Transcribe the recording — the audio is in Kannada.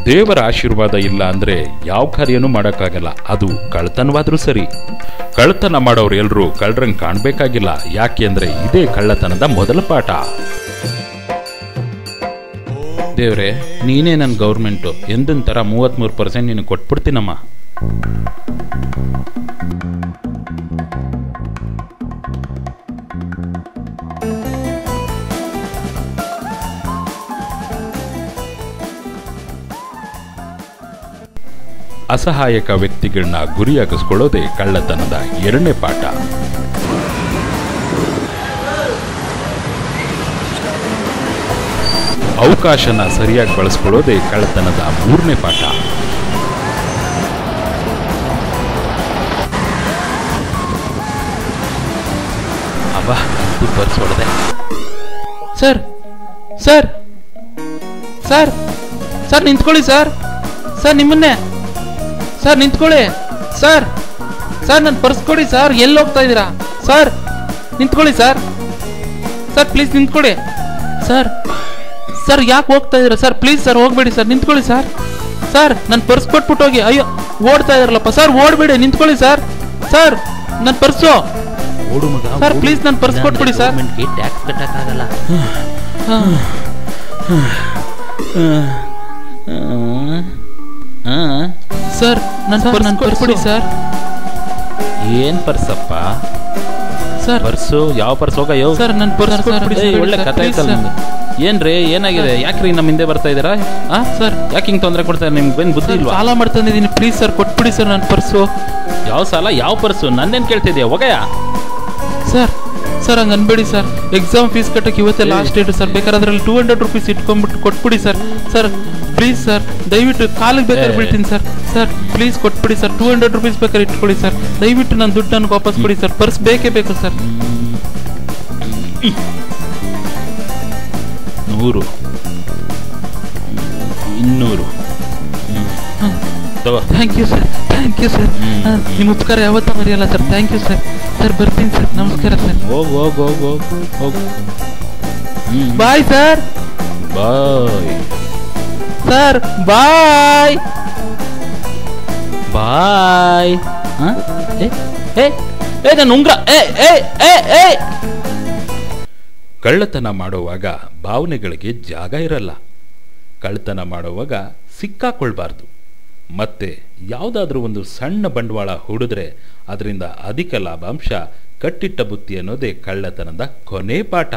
ದೇವರ ಆಶೀರ್ವಾದ ಇಲ್ಲ ಅಂದ್ರೆ ಯಾವ ಕಾರ್ಯನೂ ಮಾಡೋಕ್ಕಾಗಲ್ಲ. ಅದು ಕಳ್ಳತನವಾದ್ರೂ ಸರಿ. ಕಳ್ಳತನ ಮಾಡೋರು ಎಲ್ರೂ ಕಳ್ಳರಂಗ್ ಕಾಣ್ಬೇಕಾಗಿಲ್ಲ. ಯಾಕೆ ಅಂದ್ರೆ ಇದೇ ಕಳ್ಳತನದ ಮೊದಲ ಪಾಠ. ದೇವ್ರೆ, ನೀನೇ ನನ್ನ ಗೌರ್ಮೆಂಟು, ಎಂದಿನ ಥರ 33% ನೀನು ಕೊಟ್ಬಿಡ್ತೀನಮ್ಮ. ಅಸಹಾಯಕ ವ್ಯಕ್ತಿಗಳನ್ನ ಗುರಿಯಾಗಿಸ್ಕೊಳ್ಳೋದೇ ಕಳ್ಳತನದ ಎರಡನೇ ಪಾಠ. ಅವಕಾಶನ ಸರಿಯಾಗಿ ಬಳಸ್ಕೊಳ್ಳೋದೇ ಕಳ್ಳತನದ ಮೂರನೇ ಪಾಠ. ಅಬ್ಬ, ಪರ್ಸ್ ಹೊಡೆದೆ. ಸರ್ ಸರ್ ಸರ್ ಸರ್ ನಿಂತ್ಕೊಳ್ಳಿ ಸರ್. ಸರ್ ನಿಮ್ಮನ್ನೇ ಸರ್, ನಿಂತ್ಕೊಳ್ಳಿ ಸರ್. ಸರ್ ನನ್ನ ಪರ್ಸ್ ಕೊಡಿ ಸರ್. ಎಲ್ಲಿ ಹೋಗ್ತಾ ಇದ್ದೀರಾ ಸರ್? ನಿಂತ್ಕೊಳ್ಳಿ ಸರ್. ಸರ್ ಪ್ಲೀಸ್ ನಿಂತ್ಕೊಳ್ಳಿ ಸರ್. ಸರ್ ಯಾಕೆ ಹೋಗ್ತಾ ಇದ್ದೀರಾ ಸರ್? ಪ್ಲೀಸ್ ಸರ್ ಹೋಗ್ಬೇಡಿ ಸರ್, ನಿಂತ್ಕೊಳ್ಳಿ ಸರ್. ಸರ್ ನನ್ನ ಪರ್ಸ್ ಕೊಟ್ಬಿಟ್ಟು ಹೋಗಿ. ಅಯ್ಯೋ, ಓಡ್ತಾ ಇದಾರಲ್ಲಪ್ಪ ಸರ್, ಓಡ್ಬೇಡಿ, ನಿಂತ್ಕೊಳ್ಳಿ ಸರ್. ಸರ್ ನನ್ನ ಪರ್ಸು ಓಡು ಮಗ ಸರ್, ಪ್ಲೀಸ್ ನನ್ನ ಪರ್ಸ್ ಕೊಟ್ಬಿಡಿ ಸರ್. ಟ್ಯಾಕ್ಸ್ ಕಟ್ಟಕ್ಕಾಗಲ್ಲ. ಸರ್ ನನ್ನ ಪರ್ಸ್ ಕೊಡಿ ಸರ್. ಏನ್ ಪರ್ಸಪ್ಪ ಸರ್? ಪರ್ಸು ಯಾವ ಪರ್ಸ್? ಹೋಗಯ್ಯೋ ಸರ್, ನನ್ನ ಪರ್ಸ್ ಕೊಟ್ಬಿಡಿ. ಒಳ್ಳೆ ಕಥೆ ಆಯ್ತಲ್ಲ ನಿಮ್ದು. ಏನ್ರಿ ಏನಾಗಿದೆ? ಯಾಕ್ರಿ ನಮ್ಮ ಹಿಂದೆ ಬರ್ತಾ ಇದ್ದೀರಾ? ಸರ್ ಯಾಕೆ ಹಿಂಗೆ ತೊಂದರೆ ಕೊಡ್ತಾರೆ? ನಿಮ್ಗೆ ಬೇನ್ ಬುದ್ಧಿ ಇಲ್ವಾ? ಸಾಲ ಮಾಡ್ತಂದಿದ್ದೀನಿ, ಪ್ಲೀಸ್ ಸರ್ ಕೊಟ್ಬಿಡಿ ಸರ್ ನನ್ನ ಪರ್ಸು. ಯಾವ ಸಾಲ, ಯಾವ ಪರ್ಸು? ನನ್ನೇನು ಕೇಳ್ತಿದ್ಯಾ? ಹೋಗಯ್ಯ ಸರ್. ಸರ್ ಹಂಗೆ ಅನ್ಬೇಡಿ ಸರ್, ಎಕ್ಸಾಮ್ ಫೀಸ್ ಕಟ್ಟಕ್ಕೆ ಇವತ್ತೇ ಲಾಸ್ಟ್ ಡೇಟ್ ಸರ್. ಬೇಕಾದ್ರೆ ಅದರಲ್ಲಿ 200 ರೂಪೀಸ್ ಇಟ್ಕೊಂಡ್ಬಿಟ್ಟು ಕೊಟ್ಬಿಡಿ ಸರ್. ಸರ್ ಪ್ಲೀಸ್ ಸರ್, ದಯವಿಟ್ಟು ಕಾಲಿಗೆ ಬೇಕಾದ್ರೆ ಬೀಳ್ತೀನಿ ಸರ್. ಸರ್ ಪ್ಲೀಸ್ ಕೊಟ್ಬಿಡಿ ಸರ್. 200 ರೂಪೀಸ್ ಬೇಕಾದ್ರೆ ಇಟ್ಕೊಳ್ಳಿ ಸರ್. ದಯವಿಟ್ಟು ನನ್ನ ದುಡ್ಡು ನನಗೆ ವಾಪಸ್ ಕೊಡಿ ಸರ್. ಪರ್ಸ್ ಬೇಕೇ ಬೇಕು sir. 100 200. Thank you sir, thank you sir. ನಿಮ್ಮ ಉಪಕಾರ ಯಾವತ್ತೂ ಮರೆಯಲ್ಲ sir. Thank you sir. Sir ಬರ್ತೀನಿ ಸರ್, ನಮಸ್ಕಾರ ಸರ್. ಹೋಗು ಹೋಗು ಹೋಗು ಹೋಗು. Bye sir. Bye sir. Bye bye. ನನ್ನ ಉಂಗ್ರ. ಕಳ್ಳತನ ಮಾಡುವಾಗ ಭಾವನೆಗಳಿಗೆ ಜಾಗ ಇರಲ್ಲ. ಕಳ್ಳತನ ಮಾಡುವಾಗ ಸಿಕ್ಕಾಕೊಳ್ಬಾರ್ದು. ಮತ್ತೆ ಯಾವುದಾದ್ರೂ ಒಂದು ಸಣ್ಣ ಬಂಡವಾಳ ಹೂಡಿದ್ರೆ ಅದರಿಂದ ಅಧಿಕ ಲಾಭಾಂಶ, ಕಟ್ಟಿಟ್ಟ ಬುತ್ತಿ ಅನ್ನೋದೇ ಕಳ್ಳತನದ ಕೊನೆ ಪಾಠ.